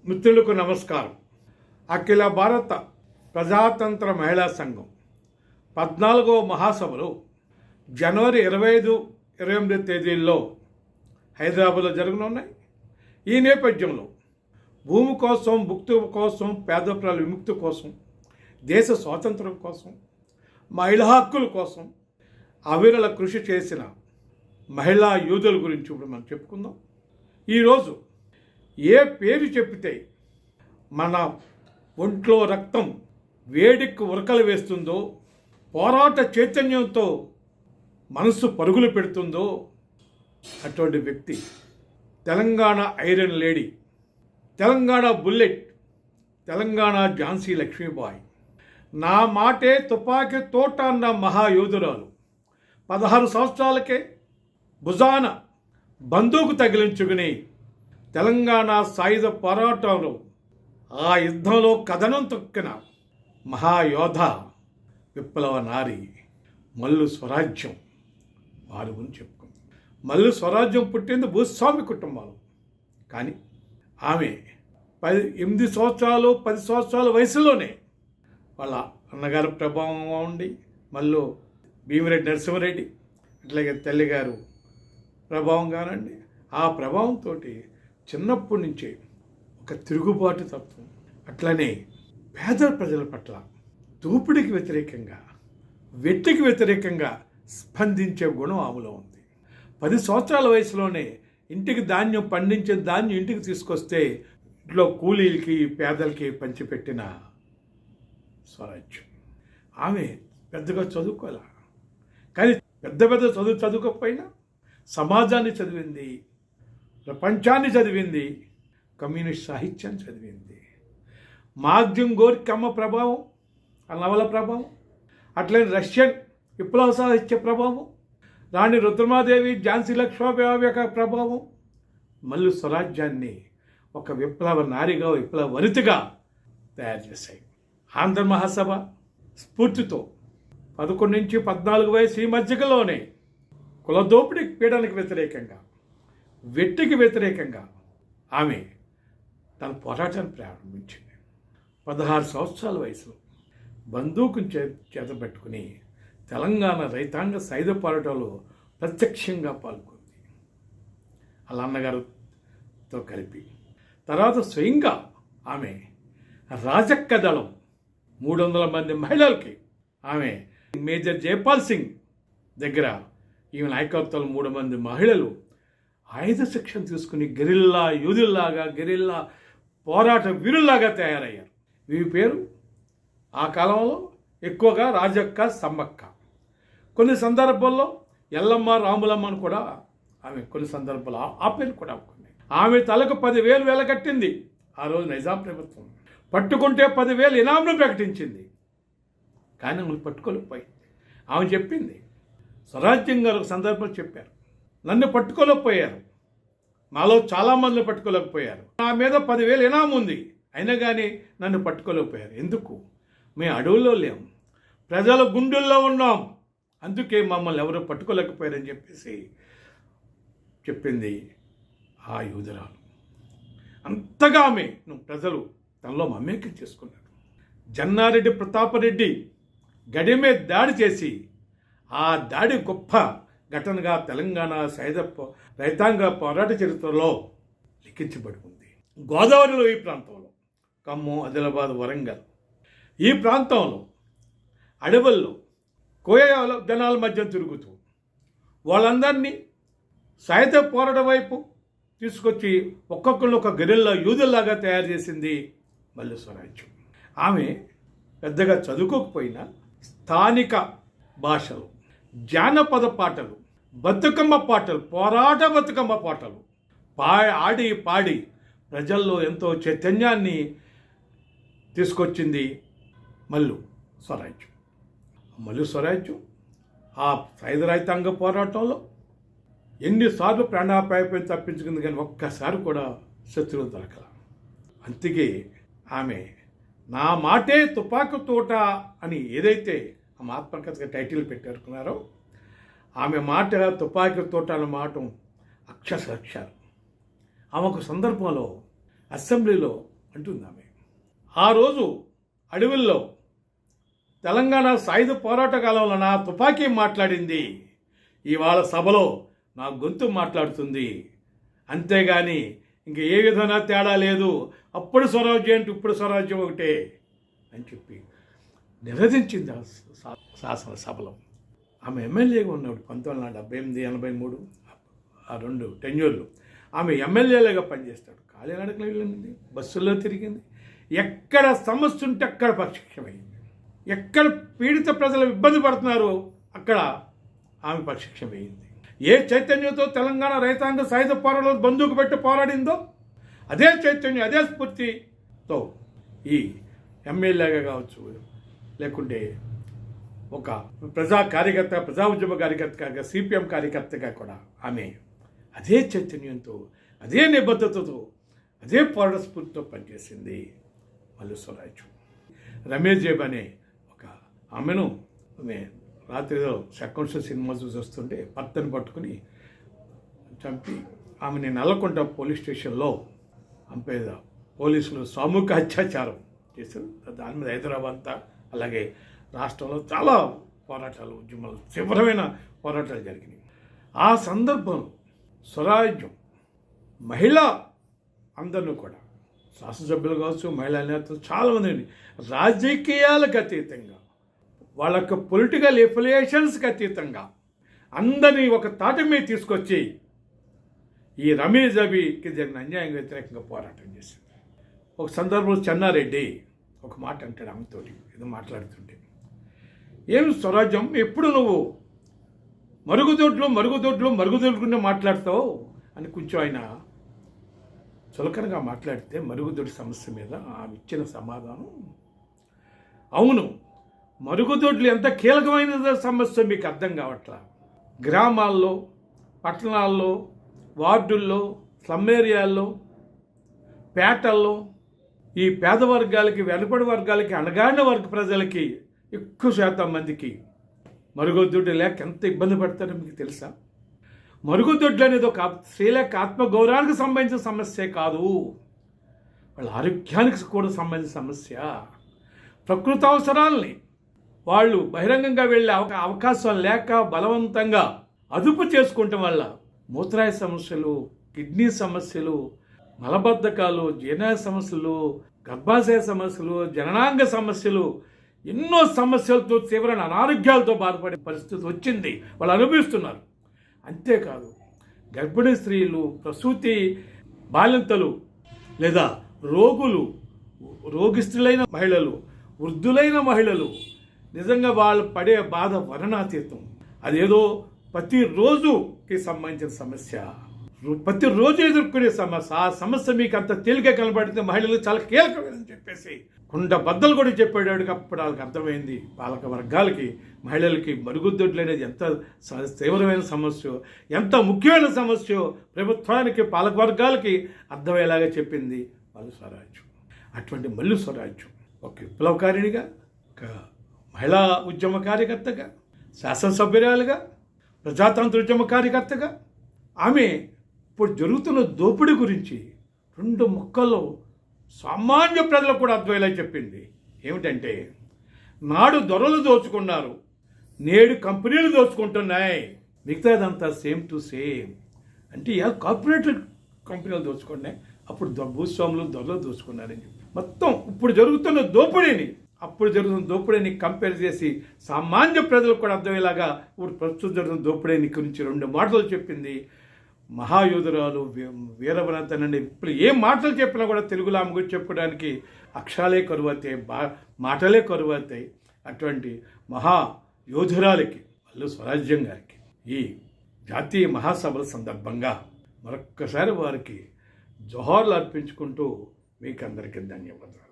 మిత్రులకు నమస్కారం. అఖిల భారత ప్రజాతంత్ర మహిళా సంఘం 14వ మహాసభలు జనవరి 25, 28 తేదీల్లో హైదరాబాద్లో జరగనున్నాయి. ఈ నేపథ్యంలో భూమి కోసం, భుక్తి కోసం, పేద ప్రజల విముక్తి కోసం, దేశ స్వాతంత్రం కోసం, మహిళా హక్కుల కోసం అవిరళ కృషి చేసిన మహిళా యోధుల గురించి ఇప్పుడు మనం చెప్పుకుందాం. ఈరోజు ఏ పేరు చెప్తే మన ఒంట్లో రక్తం వేడికి ఉరకలు వేస్తుందో, పోరాట చైతన్యంతో మనసు పరుగులు పెడుతుందో అటువంటి వ్యక్తి Telangana iron lady, Telangana bullet, Telangana Jhansi Lakshmibai. నా మాటే తుపాకీ తోట అన్న మహాయోధురాలు 16 సంవత్సరాలకే భుజాన బందూకు తగిలించుకుని తెలంగాణ సాయుధ పోరాటంలో ఆ యుద్ధంలో కథనం తొక్కిన మహాయోధ విప్లవ నారి మల్లు స్వరాజ్యం. వారి గురించి చెప్పుకుంది. మల్లు స్వరాజ్యం పుట్టింది భూస్వామి కుటుంబాలు. కానీ ఆమె 8 సంవత్సరాలు 10 సంవత్సరాల వయసులోనే వాళ్ళ అన్నగారు ప్రభావం ఉండి, మళ్ళీ భీమిరెడ్డి నరసింహారెడ్డి, అట్లాగే తల్లిగారు ప్రభావం కానండి, ఆ ప్రభావంతో చిన్నప్పటి నుంచే ఒక తిరుగుబాటు తత్వం, అట్లనే పేద ప్రజల పట్ల దోపిడీకి వ్యతిరేకంగా, వెట్టికి వ్యతిరేకంగా స్పందించే గుణం ఆమెలో ఉంది. 10 సంవత్సరాల వయసులోనే ఇంటికి ధాన్యం పండించిన ధాన్యం ఇంటికి తీసుకొస్తే ఇంట్లో కూలీలకి, పేదలకి పంచిపెట్టిన స్వరాజ్యం. ఆమె పెద్దగా చదువుకోలే, కానీ పెద్ద చదువుకోకపోయినా సమాజాన్ని చదివింది, ప్రపంచాన్ని చదివింది, కమ్యూనిస్ట్ సాహిత్యాన్ని చదివింది. మార్క్సిజం గోర్కీ అమ్మ ప్రభావం, ఆ నవల ప్రభావం, అట్లనే రష్యన్ విప్లవ సాహిత్య ప్రభావం, రాణి రుద్రమాదేవి, ఝాన్సీ లక్ష్మీబాయి యొక్క ప్రభావం మల్లు స్వరాజ్యాన్ని ఒక విప్లవ నారిగా, విప్లవ వనితగా తయారు చేశాయి. ఆంధ్ర మహాసభ స్ఫూర్తితో 11 నుంచి 14 వయసు ఈ మధ్యలోనే కుల దోపిడీ పీడనకు వ్యతిరేకంగా, వెట్టికి వ్యతిరేకంగా ఆమె తన పోరాటాన్ని ప్రారంభించింది. 16 సంవత్సరాల వయసులో బందూకుని చేతబెట్టుకుని తెలంగాణ రైతాంగ సాయుధ పోరాటంలో ప్రత్యక్షంగా పాల్గొంది. వాళ్ళ అన్నగారితో కలిపి తర్వాత స్వయంగా ఆమె రాజక్క దళం 300 మంది మహిళలకి ఆమె మేజర్ జైపాల్ సింగ్ దగ్గర ఈమె నాయకత్వంలో 3 మంది మహిళలు ఆయుధ శిక్షణ తీసుకుని గెరిల్లా యూదుల్లాగా, గెరిల్లా పోరాట వీరుల్లాగా తయారయ్యారు. వీరి పేరు ఆ కాలంలో ఎక్కువగా రాజక్క, సమ్మక్క, కొన్ని సందర్భాల్లో ఎల్లమ్మ, రాములమ్మను కూడా ఆమె కొన్ని సందర్భాల్లో ఆ పేరు కూడా అనుకుంది. ఆమె తలకు 10,000 వెలకట్టింది ఆ రోజు నిజాం ప్రభుత్వం. పట్టుకుంటే 10,000 ఇనాంను ప్రకటించింది. కానీ ఆమెను పట్టుకోలేకపోయింది. ఆమె చెప్పింది, స్వరాజ్యం గారు ఒక సందర్భంలో చెప్పారు, నన్ను పట్టుకోలేకపోయారు, నాలో చాలామందిని పట్టుకోలేకపోయారు, నా మీద 10,000 ఇనాం ఉంది, అయినా కానీ నన్ను పట్టుకోలేకపోయారు. ఎందుకు? మేము అడవుల్లో లేము, ప్రజల గుండెల్లో ఉన్నాం, అందుకే మమ్మల్ని ఎవరు పట్టుకోలేకపోయారని చెప్పేసి చెప్పింది ఆ యోధురాలు. అంతగా ఆమె ప్రజలు తనలో మమేకం చేసుకున్నారు. జన్నారెడ్డి ప్రతాపరెడ్డి గడి మీద దాడి చేసి, ఆ దాడి గొప్ప ఘటనగా తెలంగాణ సాయుధ రైతాంగ పోరాట చరిత్రలో లిఖించబడి ఉంది. గోదావరిలో ఈ ప్రాంతంలో ఖమ్మం, ఆదిలాబాద్, వరంగల్ ఈ ప్రాంతంలో అడవుల్లో కోయ జనాల మధ్య తిరుగుతూ వాళ్ళందరినీ సాయుధ పోరాటం వైపు తీసుకొచ్చి ఒక్కొక్కరిని ఒక గెరిల్లా యూదుల్లాగా తయారు చేసింది మల్లు స్వరాజ్యం. ఆమె పెద్దగా చదువుకోకపోయినా స్థానిక భాషలు, జానపద పాటలు, బతుకమ్మ పాటలు, పోరాట బతుకమ్మ పాటలు ఆడి పాడి ప్రజల్లో ఎంతో చైతన్యాన్ని తీసుకొచ్చింది మల్లు స్వరాజ్యం. మల్లు స్వరాజ్యం ఆ సాయుధ రైతాంగ పోరాటంలో ఎన్నిసార్లు ప్రాణాపాయం తప్పించుకుంది, కానీ ఒక్కసారి కూడా శత్రువు దొరకల. అందుకే ఆమె నా మాటే తుపాకు తోట అని ఏదైతే ఆ ఆత్మకథగా టైటిల్ పెట్టారుకున్నారో, ఆమె మాట తుపాకీ తోట అన్న మాట అక్షరాక్షరాలు. ఆమె ఒక సందర్భంలో అసెంబ్లీలో అంటుంది ఆమె. ఆ రోజు అడవుల్లో తెలంగాణ సాయుధ పోరాట కాలంలో నా తుపాకీ మాట్లాడింది, ఇవాళ సభలో నా గొంతు మాట్లాడుతుంది, అంతేగాని ఇంక ఏ విధంగా తేడా లేదు, అప్పుడు స్వరాజ్యం అంటే ఇప్పుడు స్వరాజ్యం ఒకటే అని చెప్పి నిరదించింది శాసనసభలో. ఆమె ఎమ్మెల్యేగా ఉన్నాడు 1978, 83 ఆ 2 టెన్యూర్లు. ఆమె ఎమ్మెల్యేలుగా పనిచేస్తాడు. కాలినడకలు వెళ్ళింది, బస్సుల్లో తిరిగింది, ఎక్కడ సమస్య ఉంటే అక్కడ ప్రత్యక్షమైంది, ఎక్కడ పీడిత ప్రజలు ఇబ్బంది పడుతున్నారో అక్కడ ఆమె ప్రత్యక్షమైంది. ఏ చైతన్యంతో తెలంగాణ రైతాంగ సాయుధ పోరాటంలో బంధుకు పెట్టి పోరాడిందో అదే చైతన్యం, అదే స్ఫూర్తితో ఈ ఎమ్మెల్యేగా కావచ్చు, లేకుంటే ఒక ప్రజా కార్యకర్త, ప్రజా ఉద్యమ కార్యకర్తగా, సిపిఎం కార్యకర్తగా కూడా ఆమె అదే చైతన్యంతో, అదే నిబద్ధతతో, అదే పోరాట స్ఫూర్తితో పనిచేసింది మల్లు స్వరాజ్యం. రమేష్ జేబ్ అనే ఒక ఆమెను రాత్రిలో శకుంశ సినిమా చూసి వస్తుంటే భర్తను పట్టుకుని చంపి ఆమెని నల్లకొండ పోలీస్ స్టేషన్లో అంపేద పోలీసులు సామూహిక అత్యాచారం చేశారు. దాని మీద హైదరాబాద్ అంతా అలాగే రాష్ట్రంలో చాలా పోరాటాలు, ఉద్యమాలు, తీవ్రమైన పోరాటాలు జరిగినాయి. ఆ సందర్భంలో స్వరాజ్యం మహిళా అందరినీ కూడా, శాసనసభ్యులు కావచ్చు, మహిళా నేతలు చాలామందిని రాజకీయాలకు అతీతంగా, వాళ్ళ యొక్క పొలిటికల్ ఎఫిలియేషన్స్కి అతీతంగా అందరినీ ఒక తాటి మీద తీసుకొచ్చి ఈ రమేష్ జబీకి జరిగిన అన్యాయం వ్యతిరేకంగా పోరాటం చేసింది. ఒక సందర్భంలో చెన్నారెడ్డి ఒక మాట అంటాడు ఆమెతోటి, ఏదో మాట్లాడుతుంటే, ఏం స్వరాజ్యం ఎప్పుడు నువ్వు మరుగుదొడ్లు మాట్లాడతావు అని కొంచెం ఆయన చులకనగా మాట్లాడితే మరుగుదొడ్డి సమస్య మీద ఆమె ఇచ్చిన సమాధానం, అవును, మరుగుదొడ్లు ఎంత కీలకమైన సమస్య మీకు అర్థం కావట్లా. గ్రామాల్లో, పట్టణాల్లో, వార్డుల్లో, స్లమ్ ఏరియాల్లో, పేటల్లో ఈ పేద వర్గాలకి, వెనుకబడి వర్గాలకి, అణగాడిన వర్గ ప్రజలకి ఎక్కువ శాతం మందికి మరుగుదొడ్డు లేక ఎంత ఇబ్బంది పడతారో మీకు తెలుసా? మరుగుదొడ్లు అనేది ఒక స్త్రీల యొక్క ఆత్మగౌరవానికి సంబంధించిన సమస్యే కాదు, వాళ్ళ ఆరోగ్యానికి కూడా సంబంధించిన సమస్య. ప్రకృతి అవసరాలని వాళ్ళు బహిరంగంగా వెళ్ళే అవకాశం లేక బలవంతంగా అదుపు చేసుకోవటం వల్ల మూత్రాయ సమస్యలు, కిడ్నీ సమస్యలు, మలబద్ధకాలు, జీర్ణాశయ సమస్యలు, గర్భాశయ సమస్యలు, జననాంగ సమస్యలు, ఎన్నో సమస్యలతో తీవ్రమైన అనారోగ్యాలతో బాధపడే పరిస్థితి వచ్చింది, వాళ్ళు అనుభవిస్తున్నారు. అంతేకాదు గర్భిణీ స్త్రీలు, ప్రసూతి బాలింతలు, లేదా రోగిష్ఠులైన మహిళలు, వృద్ధులైన మహిళలు, నిజంగా వాళ్ళు పడే బాధ వర్ణనాతీతం. అదేదో ప్రతిరోజుకి సంబంధించిన సమస్య, ప్రతిరోజు ఎదుర్కొనే సమస్య. ఆ సమస్య మీకు అంత తేలిక కనబడితే మహిళలు చాలా కీలకమైనని చెప్పేసి కుండ బద్దలు కూడా చెప్పాడు. అప్పుడు వాళ్ళకి అర్థమైంది, పాలక వర్గాలకి, మహిళలకి మరుగుదొడ్లు అనేది ఎంత తీవ్రమైన సమస్య, ఎంత ముఖ్యమైన సమస్య ప్రభుత్వానికి, పాలక వర్గాలకి అర్థమయ్యేలాగా చెప్పింది మల్లు స్వరాజ్యం. అటువంటి మల్లు స్వరాజ్యం ఒక విప్లవకారిణిగా, ఒక మహిళా ఉద్యమ కార్యకర్తగా, శాసనసభ్యురాలుగా, ప్రజాతంత్ర ఉద్యమ కార్యకర్తగా ఆమె ఇప్పుడు జరుగుతున్న దోపిడీ గురించి 2 ముక్కల్లో సామాన్య ప్రజలకు కూడా అర్థమయ్యేలా చెప్పింది. ఏమిటంటే, నాడు దొరలు దోచుకున్నారు, నేడు కంపెనీలు దోచుకుంటున్నాయి, మిగతాదంతా సేమ్ టు సేమ్. అంటే ఇవాళ కార్పొరేటెడ్ కంపెనీలు దోచుకున్నాయి, అప్పుడు భూస్వాములు దొరలు దోచుకున్నారని చెప్పి మొత్తం ఇప్పుడు జరుగుతున్న దోపిడీని, అప్పుడు జరుగుతున్న దోపిడీని కంపేర్ చేసి సామాన్య ప్రజలకు కూడా అర్థమయ్యేలాగా ఇప్పుడు ప్రస్తుతం జరుగుతున్న దోపిడీని గురించి 2 మాటలు చెప్పింది. మహాయోధురాలు, వీరవనంతనండి. ఇప్పుడు ఏ మాటలు చెప్పినా కూడా తెలుగులో ఆమె గురించి చెప్పుకోవడానికి అక్షరాలే కరువవుతాయి, మాటలే కరువవుతాయి. అటువంటి మహాయోధురాలకి, మల్లు స్వరాజ్యం గారికి ఈ జాతీయ మహాసభల సందర్భంగా మరొక్కసారి వారికి జోహార్లు అర్పించుకుంటూ మీకు అందరికీ ధన్యవాదాలు.